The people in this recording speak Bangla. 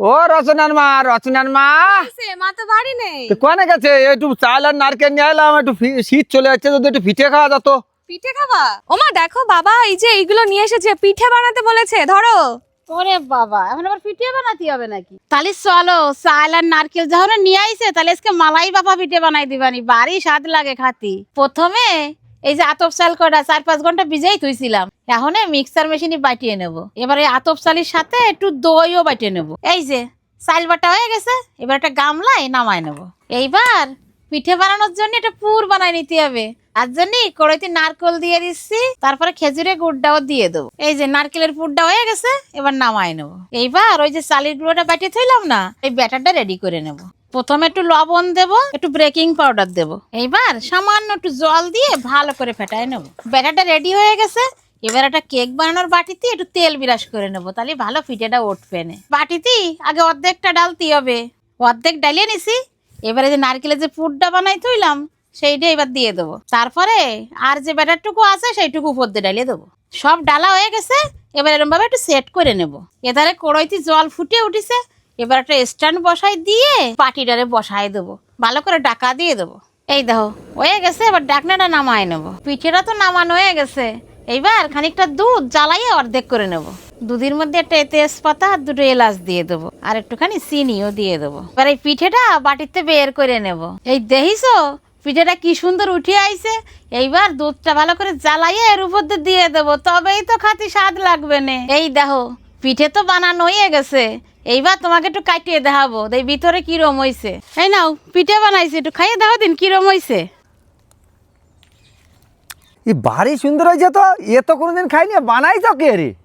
ও রচনার মা মা তো বাড়ি নেই। তো কোনে গেছে? একটু চাল আর নারকেল নিয়ে এলাম, একটু শীত চলে যাচ্ছে, যদি একটু পিঠে খাওয়া যেত। পিঠে খাবা? ওমা দেখো বাবা, এই যে এইগুলো নিয়ে এসেছে, পিঠে বানাতে বলেছে, ধরো। ওরে বাবা, এখন আবার পিঠে বানাতে হবে নাকি? তাহলে চলো, চাল আর নারকেল যখন নিয়ে আইছে, তাহলে আজকে মালাই বাবা পিঠে বানাই দিবানি, বাড়ি স্বাদ লাগে খাতি। প্রথমে এই যে আতপ চাল কটা 4-5 ঘন্টা ভিজেই থুইছিলাম, এখন মিক্সার মেশিনে বাটিয়ে নেব। এবার এই আতপ চালের সাথে একটু দইও বাটিয়ে নেব। এই যে চাল বাটা হয়ে গেছে, এবার একটা গামলায় নামায় নেব। এইবার পিঠে বানানোর জন্য একটা পুর বানাই নিতে হবে। তার জন্য কড়াইতে নারকেল দিয়ে দিচ্ছি, তারপরে খেজুরের গুড়টাও দিয়ে দেবো। এই যে নারকেলের পুরটা হয়ে গেছে, এবার নামাই নেবো। এইবার ওই যে চালের গুঁড়োটা বাটিয়ে থইলাম না, এই ব্যাটারটা রেডি করে নেব। প্রথমে একটু লবণ দেব, একটু বেকিং পাউডার দেব। এইবার সামান্য একটু জল দিয়ে ভালো করে ফেটায় নেব। ব্যাটারটা রেডি হয়ে গেছে। এবার একটা কেক বানানোর বাটিতে একটু তেল বিরাস করে নেবো, তাহলে ভালো পিঠেটা উঠবে না। বাটিতে আগে অর্ধেকটা ডালতে হবে, অর্ধেক ডালিয়ে নিছি। এবারে যে নারকেলের যে পুরটা বানাই থইলাম, সেইটা এবার দিয়ে দেবো। তারপরে আর যে ব্যাটারটুকু আছে সেইটুকু উপর দিয়ে ডালিয়ে দেবো। সব ডালা হয়ে গেছে। এবার এরকম ভাবে একটু সেট করে নেব। এধারে কড়াইতে জল ফুটে উঠিছে। এবার একটা স্ট্যান্ড বসাই দিয়ে পাটিটারে বসাই দেবো, ভালো করে ঢাকা দিয়ে দেবো। এই দেখো হয়ে গেছে। এবার ঢাকনাটা নামায় নেবো। পিঠেটা তো নামানো হয়ে গেছে। এইবার খানিকটা দুধ জ্বালাইয়ে অর্ধেক করে নেব। দুধের মধ্যে একটা তেজপাতা আর 2টো এলাচ দিয়ে দেবো, আর একটুখানি চিনিও দিয়ে দেবো। এবার এই পিঠেটা বাটিতে বের করে নেব। এই দেখিছো পিঠেটা কি সুন্দর উঠে আইছে। এইবার দুধটা ভালো করে জ্বালাইয়ে এর উপর দিয়ে দেবো, তবেই তো খাতি স্বাদ লাগবে না। এই দেখো পিঠে তো বানানো হয়ে গেছে। এইবার তোমাকে একটু কাটিয়ে দেখাবো, এই ভিতরে কিরম হইছে। এই নাও পিঠে বানাইছে, একটু খাইয়ে দেখো দিন কিরম হইছে। এই বাড়ি সুন্দর হয়েছে তো, এ তো কোনোদিন খাইনি। বানাইছ কে রে?